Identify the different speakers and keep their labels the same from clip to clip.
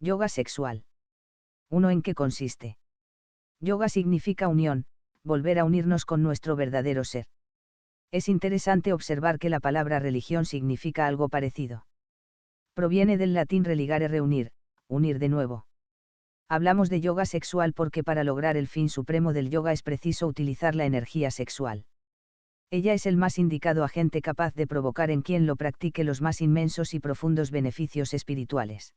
Speaker 1: Yoga sexual. 1. ¿En qué consiste? Yoga significa unión, volver a unirnos con nuestro verdadero ser. Es interesante observar que la palabra religión significa algo parecido. Proviene del latín religare, reunir, unir de nuevo. Hablamos de yoga sexual porque para lograr el fin supremo del yoga es preciso utilizar la energía sexual. Ella es el más indicado agente capaz de provocar en quien lo practique los más inmensos y profundos beneficios espirituales.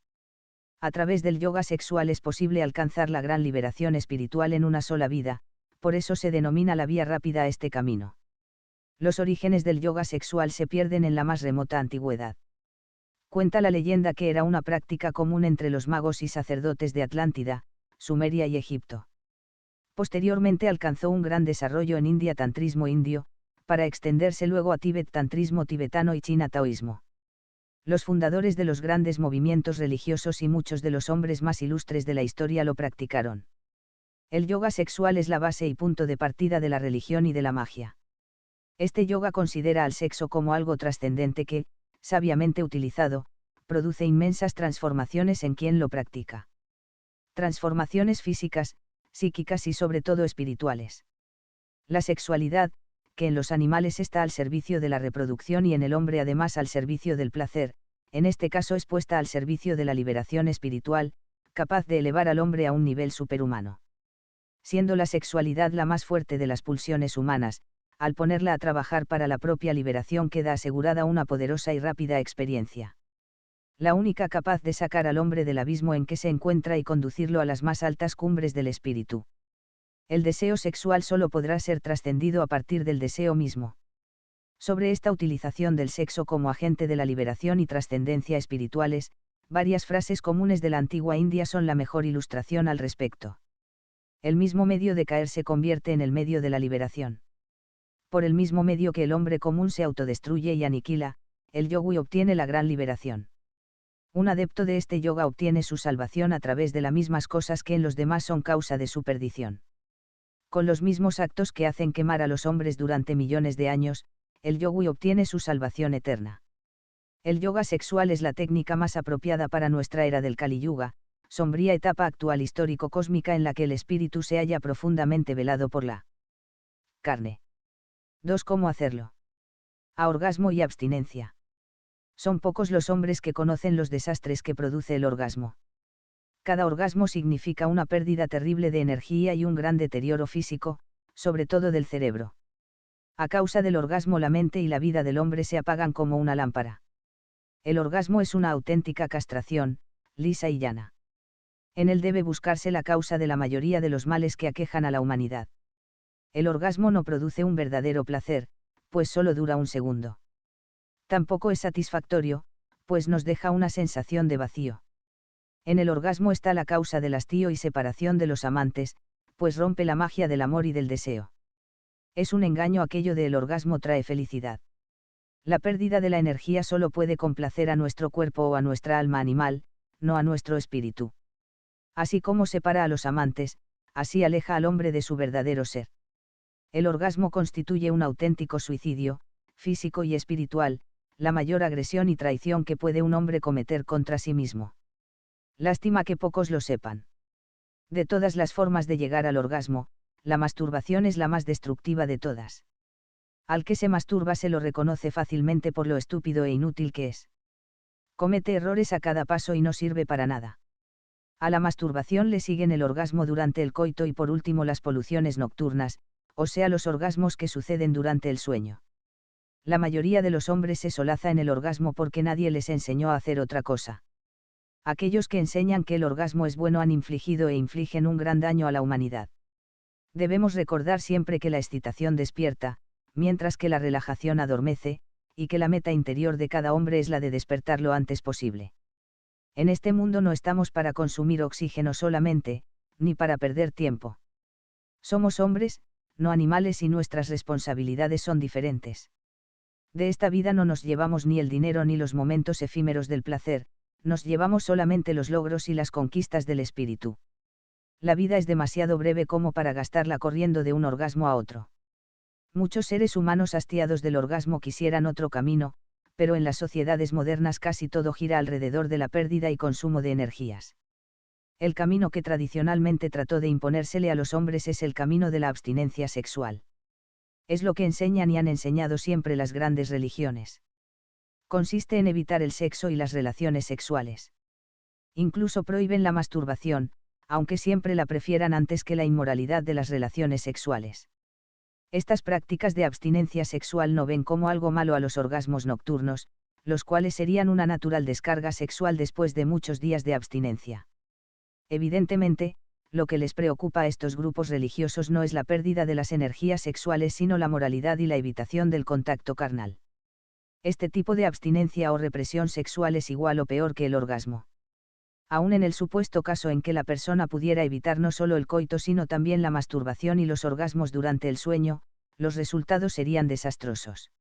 Speaker 1: A través del yoga sexual es posible alcanzar la gran liberación espiritual en una sola vida, por eso se denomina la vía rápida a este camino. Los orígenes del yoga sexual se pierden en la más remota antigüedad. Cuenta la leyenda que era una práctica común entre los magos y sacerdotes de Atlántida, Sumeria y Egipto. Posteriormente alcanzó un gran desarrollo en India tantrismo indio, para extenderse luego a Tíbet tantrismo tibetano y China taoísmo. Los fundadores de los grandes movimientos religiosos y muchos de los hombres más ilustres de la historia lo practicaron. El yoga sexual es la base y punto de partida de la religión y de la magia. Este yoga considera al sexo como algo trascendente que, sabiamente utilizado, produce inmensas transformaciones en quien lo practica. Transformaciones físicas, psíquicas y sobre todo espirituales. La sexualidad, que en los animales está al servicio de la reproducción y en el hombre además al servicio del placer, en este caso es puesta al servicio de la liberación espiritual, capaz de elevar al hombre a un nivel superhumano. Siendo la sexualidad la más fuerte de las pulsiones humanas, al ponerla a trabajar para la propia liberación queda asegurada una poderosa y rápida experiencia. La única capaz de sacar al hombre del abismo en que se encuentra y conducirlo a las más altas cumbres del espíritu. El deseo sexual solo podrá ser trascendido a partir del deseo mismo. Sobre esta utilización del sexo como agente de la liberación y trascendencia espirituales, varias frases comunes de la antigua India son la mejor ilustración al respecto. El mismo medio de caer se convierte en el medio de la liberación. Por el mismo medio que el hombre común se autodestruye y aniquila, el yogui obtiene la gran liberación. Un adepto de este yoga obtiene su salvación a través de las mismas cosas que en los demás son causa de su perdición. Con los mismos actos que hacen quemar a los hombres durante millones de años, el yogui obtiene su salvación eterna. El yoga sexual es la técnica más apropiada para nuestra era del Kali Yuga, sombría etapa actual histórico-cósmica en la que el espíritu se halla profundamente velado por la carne. 2. ¿Cómo hacerlo? A orgasmo y abstinencia. Son pocos los hombres que conocen los desastres que produce el orgasmo. Cada orgasmo significa una pérdida terrible de energía y un gran deterioro físico, sobre todo del cerebro. A causa del orgasmo la mente y la vida del hombre se apagan como una lámpara. El orgasmo es una auténtica castración, lisa y llana. En él debe buscarse la causa de la mayoría de los males que aquejan a la humanidad. El orgasmo no produce un verdadero placer, pues solo dura un segundo. Tampoco es satisfactorio, pues nos deja una sensación de vacío. En el orgasmo está la causa del hastío y separación de los amantes, pues rompe la magia del amor y del deseo. Es un engaño aquello de el orgasmo trae felicidad. La pérdida de la energía solo puede complacer a nuestro cuerpo o a nuestra alma animal, no a nuestro espíritu. Así como separa a los amantes, así aleja al hombre de su verdadero ser. El orgasmo constituye un auténtico suicidio, físico y espiritual, la mayor agresión y traición que puede un hombre cometer contra sí mismo. Lástima que pocos lo sepan. De todas las formas de llegar al orgasmo, la masturbación es la más destructiva de todas. Al que se masturba se lo reconoce fácilmente por lo estúpido e inútil que es. Comete errores a cada paso y no sirve para nada. A la masturbación le siguen el orgasmo durante el coito y por último las poluciones nocturnas, o sea los orgasmos que suceden durante el sueño. La mayoría de los hombres se solaza en el orgasmo porque nadie les enseñó a hacer otra cosa. Aquellos que enseñan que el orgasmo es bueno han infligido e infligen un gran daño a la humanidad. Debemos recordar siempre que la excitación despierta, mientras que la relajación adormece, y que la meta interior de cada hombre es la de despertar lo antes posible. En este mundo no estamos para consumir oxígeno solamente, ni para perder tiempo. Somos hombres, no animales y nuestras responsabilidades son diferentes. De esta vida no nos llevamos ni el dinero ni los momentos efímeros del placer, nos llevamos solamente los logros y las conquistas del espíritu. La vida es demasiado breve como para gastarla corriendo de un orgasmo a otro. Muchos seres humanos hastiados del orgasmo quisieran otro camino, pero en las sociedades modernas casi todo gira alrededor de la pérdida y consumo de energías. El camino que tradicionalmente trató de imponérsele a los hombres es el camino de la abstinencia sexual. Es lo que enseñan y han enseñado siempre las grandes religiones. Consiste en evitar el sexo y las relaciones sexuales. Incluso prohíben la masturbación, aunque siempre la prefieran antes que la inmoralidad de las relaciones sexuales. Estas prácticas de abstinencia sexual no ven como algo malo a los orgasmos nocturnos, los cuales serían una natural descarga sexual después de muchos días de abstinencia. Evidentemente, lo que les preocupa a estos grupos religiosos no es la pérdida de las energías sexuales sino la moralidad y la evitación del contacto carnal. Este tipo de abstinencia o represión sexual es igual o peor que el orgasmo. Aun en el supuesto caso en que la persona pudiera evitar no solo el coito sino también la masturbación y los orgasmos durante el sueño, los resultados serían desastrosos.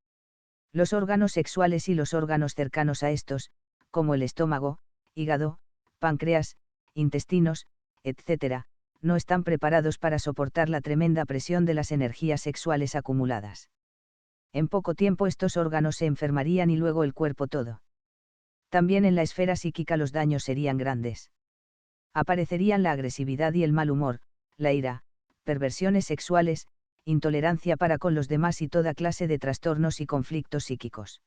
Speaker 1: Los órganos sexuales y los órganos cercanos a estos, como el estómago, hígado, páncreas, intestinos, etc., no están preparados para soportar la tremenda presión de las energías sexuales acumuladas. En poco tiempo estos órganos se enfermarían y luego el cuerpo todo. También en la esfera psíquica los daños serían grandes. Aparecerían la agresividad y el mal humor, la ira, perversiones sexuales, intolerancia para con los demás y toda clase de trastornos y conflictos psíquicos.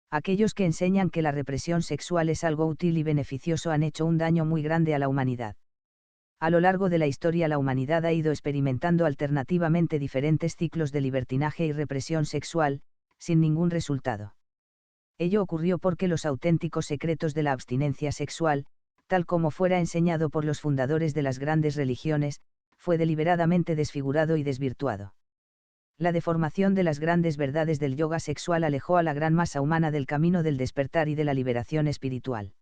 Speaker 1: Aquellos que enseñan que la represión sexual es algo útil y beneficioso han hecho un daño muy grande a la humanidad. A lo largo de la historia la humanidad ha ido experimentando alternativamente diferentes ciclos de libertinaje y represión sexual, sin ningún resultado. Ello ocurrió porque los auténticos secretos de la abstinencia sexual, tal como fuera enseñado por los fundadores de las grandes religiones, fue deliberadamente desfigurado y desvirtuado. La deformación de las grandes verdades del yoga sexual alejó a la gran masa humana del camino del despertar y de la liberación espiritual.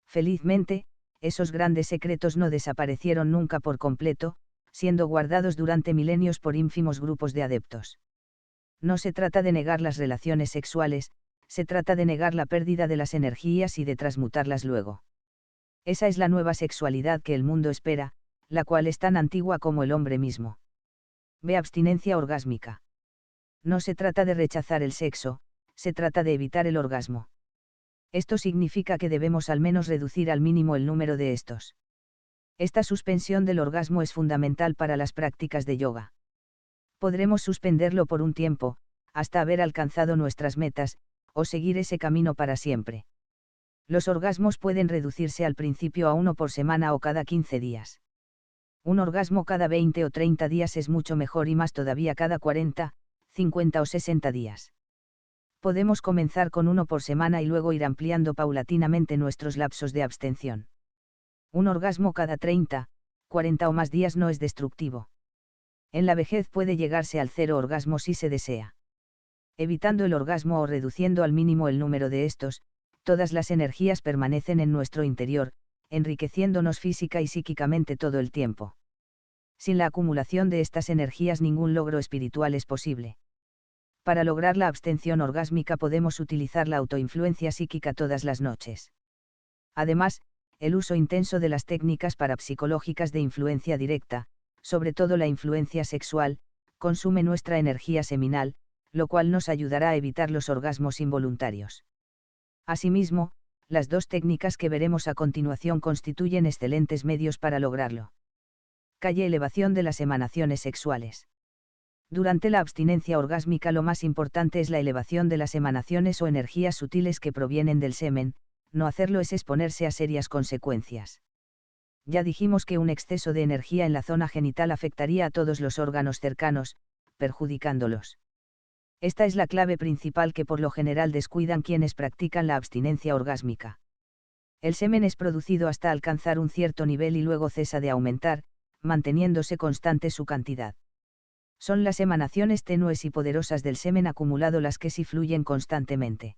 Speaker 1: Felizmente, esos grandes secretos no desaparecieron nunca por completo, siendo guardados durante milenios por ínfimos grupos de adeptos. No se trata de negar las relaciones sexuales, se trata de negar la pérdida de las energías y de transmutarlas luego. Esa es la nueva sexualidad que el mundo espera, la cual es tan antigua como el hombre mismo. Ve abstinencia orgásmica. No se trata de rechazar el sexo, se trata de evitar el orgasmo. Esto significa que debemos al menos reducir al mínimo el número de estos. Esta suspensión del orgasmo es fundamental para las prácticas de yoga. Podremos suspenderlo por un tiempo, hasta haber alcanzado nuestras metas, o seguir ese camino para siempre. Los orgasmos pueden reducirse al principio a uno por semana o cada 15 días. Un orgasmo cada 20 o 30 días es mucho mejor y más todavía cada 40, 50 o 60 días. Podemos comenzar con uno por semana y luego ir ampliando paulatinamente nuestros lapsos de abstención. Un orgasmo cada 30, 40 o más días no es destructivo. En la vejez puede llegarse al 0 orgasmo si se desea. Evitando el orgasmo o reduciendo al mínimo el número de estos, todas las energías permanecen en nuestro interior, enriqueciéndonos física y psíquicamente todo el tiempo. Sin la acumulación de estas energías ningún logro espiritual es posible. Para lograr la abstención orgásmica podemos utilizar la autoinfluencia psíquica todas las noches. Además, el uso intenso de las técnicas parapsicológicas de influencia directa, sobre todo la influencia sexual, consume nuestra energía seminal, lo cual nos ayudará a evitar los orgasmos involuntarios. Asimismo, las dos técnicas que veremos a continuación constituyen excelentes medios para lograrlo. Calle elevación de las emanaciones sexuales. Durante la abstinencia orgásmica lo más importante es la elevación de las emanaciones o energías sutiles que provienen del semen, no hacerlo es exponerse a serias consecuencias. Ya dijimos que un exceso de energía en la zona genital afectaría a todos los órganos cercanos, perjudicándolos. Esta es la clave principal que por lo general descuidan quienes practican la abstinencia orgásmica. El semen es producido hasta alcanzar un cierto nivel y luego cesa de aumentar, manteniéndose constante su cantidad. Son las emanaciones tenues y poderosas del semen acumulado las que sí fluyen constantemente.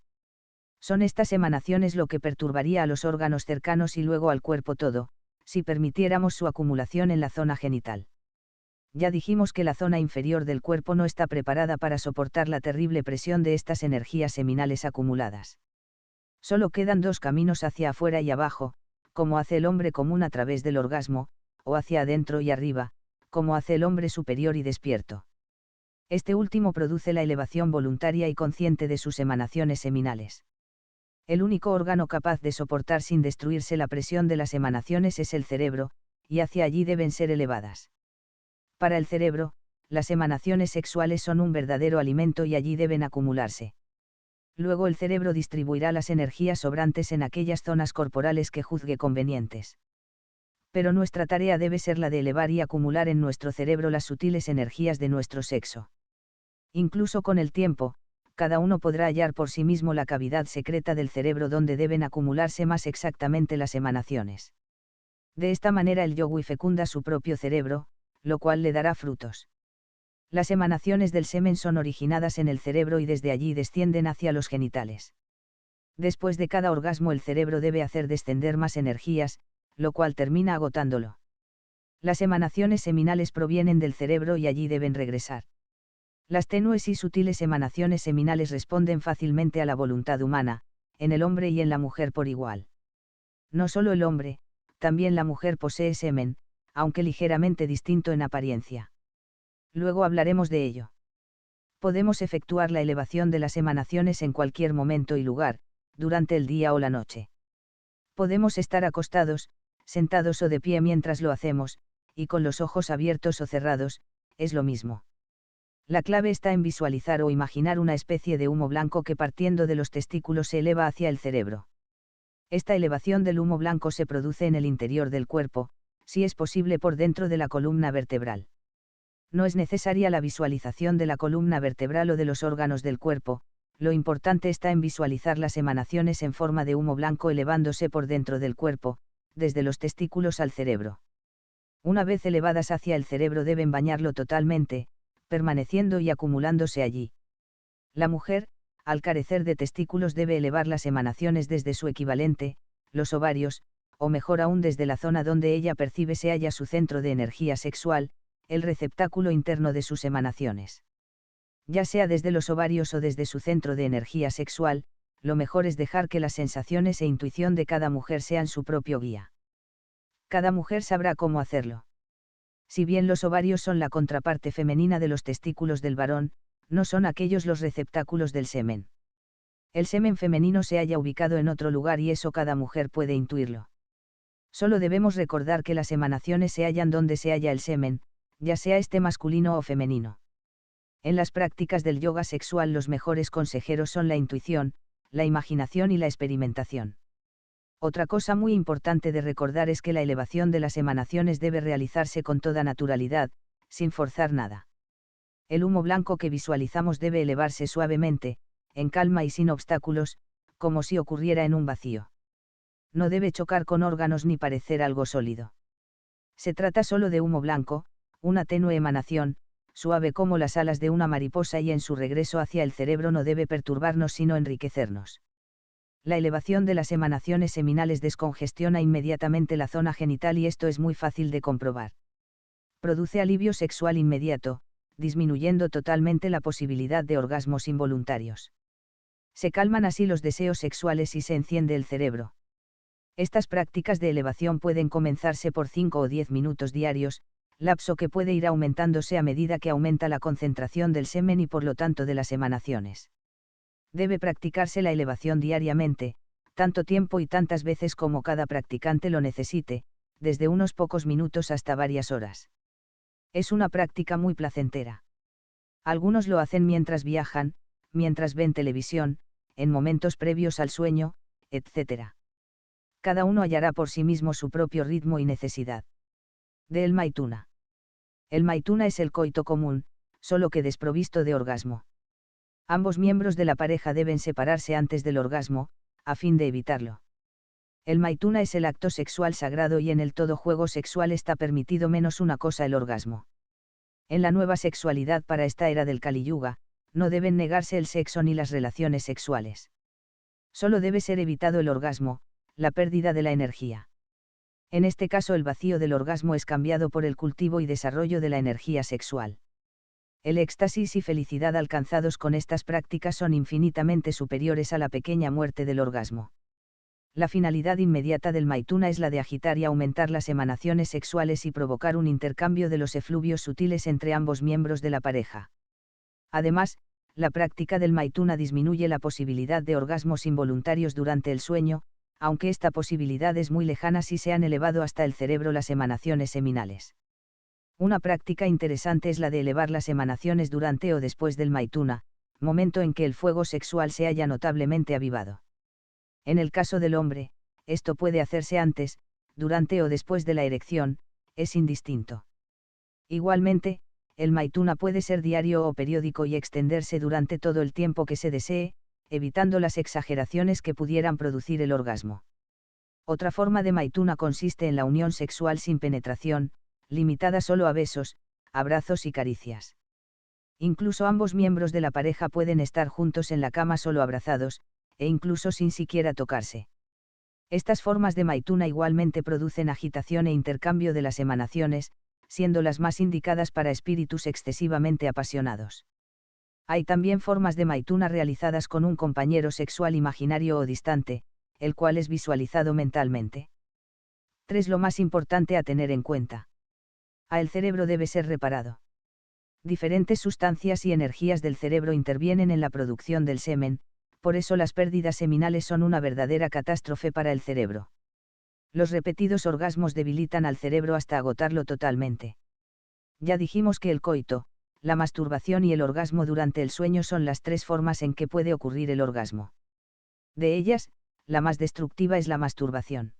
Speaker 1: Son estas emanaciones lo que perturbaría a los órganos cercanos y luego al cuerpo todo, si permitiéramos su acumulación en la zona genital. Ya dijimos que la zona inferior del cuerpo no está preparada para soportar la terrible presión de estas energías seminales acumuladas. Solo quedan dos caminos hacia afuera y abajo, como hace el hombre común a través del orgasmo, o hacia adentro y arriba, como hace el hombre superior y despierto. Este último produce la elevación voluntaria y consciente de sus emanaciones seminales. El único órgano capaz de soportar sin destruirse la presión de las emanaciones es el cerebro, y hacia allí deben ser elevadas. Para el cerebro, las emanaciones sexuales son un verdadero alimento y allí deben acumularse. Luego el cerebro distribuirá las energías sobrantes en aquellas zonas corporales que juzgue convenientes. Pero nuestra tarea debe ser la de elevar y acumular en nuestro cerebro las sutiles energías de nuestro sexo. Incluso con el tiempo, cada uno podrá hallar por sí mismo la cavidad secreta del cerebro donde deben acumularse más exactamente las emanaciones. De esta manera el yogui fecunda su propio cerebro, lo cual le dará frutos. Las emanaciones del semen son originadas en el cerebro y desde allí descienden hacia los genitales. Después de cada orgasmo el cerebro debe hacer descender más energías, lo cual termina agotándolo. Las emanaciones seminales provienen del cerebro y allí deben regresar. Las tenues y sutiles emanaciones seminales responden fácilmente a la voluntad humana, en el hombre y en la mujer por igual. No solo el hombre, también la mujer posee semen, aunque ligeramente distinto en apariencia. Luego hablaremos de ello. Podemos efectuar la elevación de las emanaciones en cualquier momento y lugar, durante el día o la noche. Podemos estar acostados, sentados o de pie mientras lo hacemos, y con los ojos abiertos o cerrados, es lo mismo. La clave está en visualizar o imaginar una especie de humo blanco que partiendo de los testículos se eleva hacia el cerebro. Esta elevación del humo blanco se produce en el interior del cuerpo, si es posible por dentro de la columna vertebral. No es necesaria la visualización de la columna vertebral o de los órganos del cuerpo, lo importante está en visualizar las emanaciones en forma de humo blanco elevándose por dentro del cuerpo, desde los testículos al cerebro. Una vez elevadas hacia el cerebro deben bañarlo totalmente, permaneciendo y acumulándose allí. La mujer, al carecer de testículos debe elevar las emanaciones desde su equivalente, los ovarios, o mejor aún desde la zona donde ella percibe se halla su centro de energía sexual, el receptáculo interno de sus emanaciones. Ya sea desde los ovarios o desde su centro de energía sexual, lo mejor es dejar que las sensaciones e intuición de cada mujer sean su propio guía. Cada mujer sabrá cómo hacerlo. Si bien los ovarios son la contraparte femenina de los testículos del varón, no son aquellos los receptáculos del semen. El semen femenino se halla ubicado en otro lugar y eso cada mujer puede intuirlo. Solo debemos recordar que las emanaciones se hallan donde se halla el semen, ya sea este masculino o femenino. En las prácticas del yoga sexual los mejores consejeros son la intuición, la imaginación y la experimentación. Otra cosa muy importante de recordar es que la elevación de las emanaciones debe realizarse con toda naturalidad, sin forzar nada. El humo blanco que visualizamos debe elevarse suavemente, en calma y sin obstáculos, como si ocurriera en un vacío. No debe chocar con órganos ni parecer algo sólido. Se trata solo de humo blanco, una tenue emanación, suave como las alas de una mariposa y en su regreso hacia el cerebro no debe perturbarnos sino enriquecernos. La elevación de las emanaciones seminales descongestiona inmediatamente la zona genital y esto es muy fácil de comprobar. Produce alivio sexual inmediato, disminuyendo totalmente la posibilidad de orgasmos involuntarios. Se calman así los deseos sexuales y se enciende el cerebro. Estas prácticas de elevación pueden comenzarse por 5 o 10 minutos diarios, lapso que puede ir aumentándose a medida que aumenta la concentración del semen y por lo tanto de las emanaciones. Debe practicarse la elevación diariamente, tanto tiempo y tantas veces como cada practicante lo necesite, desde unos pocos minutos hasta varias horas. Es una práctica muy placentera. Algunos lo hacen mientras viajan, mientras ven televisión, en momentos previos al sueño, etc. Cada uno hallará por sí mismo su propio ritmo y necesidad. Del Maituna. El Maituna es el coito común, solo que desprovisto de orgasmo. Ambos miembros de la pareja deben separarse antes del orgasmo, a fin de evitarlo. El Maituna es el acto sexual sagrado y en el todo juego sexual está permitido menos una cosa, el orgasmo. En la nueva sexualidad para esta era del Kali Yuga, no deben negarse el sexo ni las relaciones sexuales. Solo debe ser evitado el orgasmo, la pérdida de la energía. En este caso el vacío del orgasmo es cambiado por el cultivo y desarrollo de la energía sexual. El éxtasis y felicidad alcanzados con estas prácticas son infinitamente superiores a la pequeña muerte del orgasmo. La finalidad inmediata del Maituna es la de agitar y aumentar las emanaciones sexuales y provocar un intercambio de los efluvios sutiles entre ambos miembros de la pareja. Además, la práctica del maituna disminuye la posibilidad de orgasmos involuntarios durante el sueño, aunque esta posibilidad es muy lejana si se han elevado hasta el cerebro las emanaciones seminales. Una práctica interesante es la de elevar las emanaciones durante o después del maituna, momento en que el fuego sexual se haya notablemente avivado. En el caso del hombre, esto puede hacerse antes, durante o después de la erección, es indistinto. Igualmente, el maituna puede ser diario o periódico y extenderse durante todo el tiempo que se desee, evitando las exageraciones que pudieran producir el orgasmo. Otra forma de maituna consiste en la unión sexual sin penetración, limitada solo a besos, abrazos y caricias. Incluso ambos miembros de la pareja pueden estar juntos en la cama solo abrazados, e incluso sin siquiera tocarse. Estas formas de maituna igualmente producen agitación e intercambio de las emanaciones, siendo las más indicadas para espíritus excesivamente apasionados. Hay también formas de maituna realizadas con un compañero sexual imaginario o distante, el cual es visualizado mentalmente. 3. Lo más importante a tener en cuenta. El cerebro debe ser reparado. Diferentes sustancias y energías del cerebro intervienen en la producción del semen, por eso las pérdidas seminales son una verdadera catástrofe para el cerebro. Los repetidos orgasmos debilitan al cerebro hasta agotarlo totalmente. Ya dijimos que el coito, la masturbación y el orgasmo durante el sueño son las 3 formas en que puede ocurrir el orgasmo. De ellas, la más destructiva es la masturbación.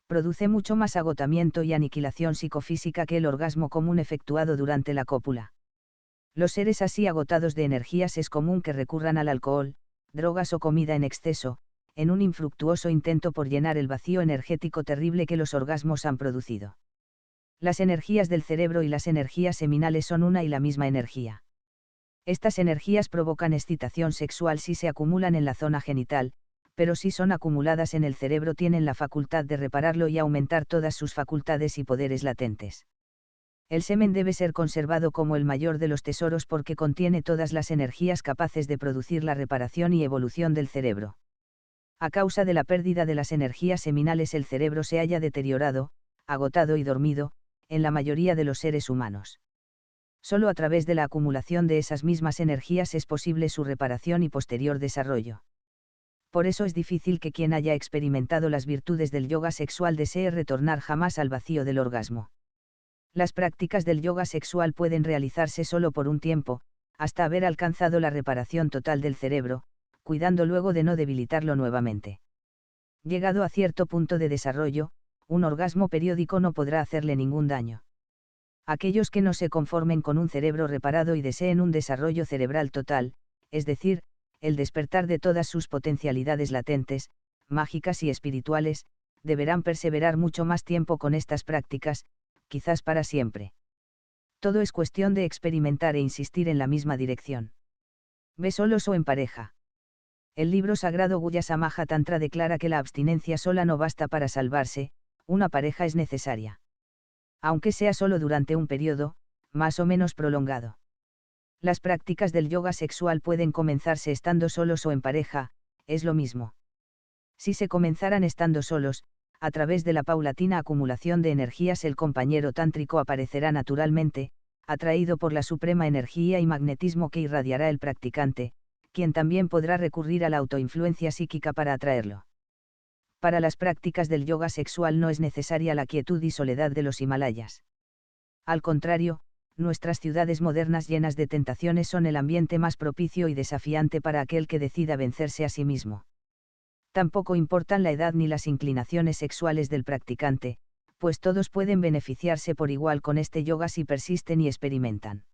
Speaker 1: Produce mucho más agotamiento y aniquilación psicofísica que el orgasmo común efectuado durante la cópula. Los seres así agotados de energías es común que recurran al alcohol, drogas o comida en exceso, en un infructuoso intento por llenar el vacío energético terrible que los orgasmos han producido. Las energías del cerebro y las energías seminales son una y la misma energía. Estas energías provocan excitación sexual si se acumulan en la zona genital, pero si son acumuladas en el cerebro tienen la facultad de repararlo y aumentar todas sus facultades y poderes latentes. El semen debe ser conservado como el mayor de los tesoros porque contiene todas las energías capaces de producir la reparación y evolución del cerebro. A causa de la pérdida de las energías seminales el cerebro se halla deteriorado, agotado y dormido, en la mayoría de los seres humanos. Solo a través de la acumulación de esas mismas energías es posible su reparación y posterior desarrollo. Por eso es difícil que quien haya experimentado las virtudes del yoga sexual desee retornar jamás al vacío del orgasmo. Las prácticas del yoga sexual pueden realizarse solo por un tiempo, hasta haber alcanzado la reparación total del cerebro, cuidando luego de no debilitarlo nuevamente. Llegado a cierto punto de desarrollo, un orgasmo periódico no podrá hacerle ningún daño. Aquellos que no se conformen con un cerebro reparado y deseen un desarrollo cerebral total, es decir, el despertar de todas sus potencialidades latentes, mágicas y espirituales, deberán perseverar mucho más tiempo con estas prácticas, quizás para siempre. Todo es cuestión de experimentar e insistir en la misma dirección. Ve solos o en pareja. El libro sagrado Guya Samaja Tantra declara que la abstinencia sola no basta para salvarse, una pareja es necesaria. Aunque sea solo durante un periodo, más o menos prolongado. Las prácticas del yoga sexual pueden comenzarse estando solos o en pareja, es lo mismo. Si se comenzaran estando solos, a través de la paulatina acumulación de energías el compañero tántrico aparecerá naturalmente, atraído por la suprema energía y magnetismo que irradiará el practicante, quien también podrá recurrir a la autoinfluencia psíquica para atraerlo. Para las prácticas del yoga sexual no es necesaria la quietud y soledad de los Himalayas. Al contrario, nuestras ciudades modernas llenas de tentaciones son el ambiente más propicio y desafiante para aquel que decida vencerse a sí mismo. Tampoco importan la edad ni las inclinaciones sexuales del practicante, pues todos pueden beneficiarse por igual con este yoga si persisten y experimentan.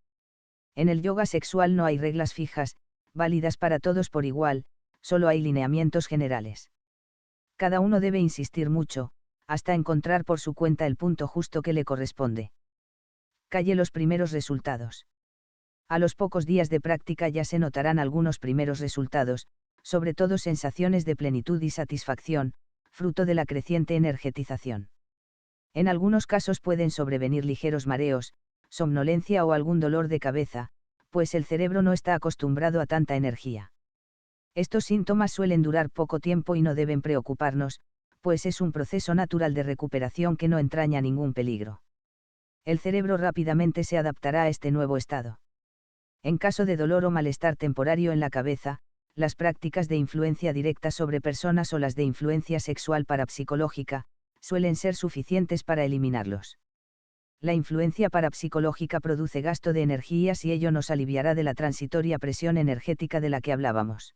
Speaker 1: En el yoga sexual no hay reglas fijas, válidas para todos por igual, solo hay lineamientos generales. Cada uno debe insistir mucho, hasta encontrar por su cuenta el punto justo que le corresponde. Calle los primeros resultados. A los pocos días de práctica ya se notarán algunos primeros resultados, sobre todo sensaciones de plenitud y satisfacción, fruto de la creciente energetización. En algunos casos pueden sobrevenir ligeros mareos, somnolencia o algún dolor de cabeza, pues el cerebro no está acostumbrado a tanta energía. Estos síntomas suelen durar poco tiempo y no deben preocuparnos, pues es un proceso natural de recuperación que no entraña ningún peligro. El cerebro rápidamente se adaptará a este nuevo estado. En caso de dolor o malestar temporario en la cabeza, las prácticas de influencia directa sobre personas o las de influencia sexual parapsicológica, suelen ser suficientes para eliminarlos. La influencia parapsicológica produce gasto de energías y ello nos aliviará de la transitoria presión energética de la que hablábamos.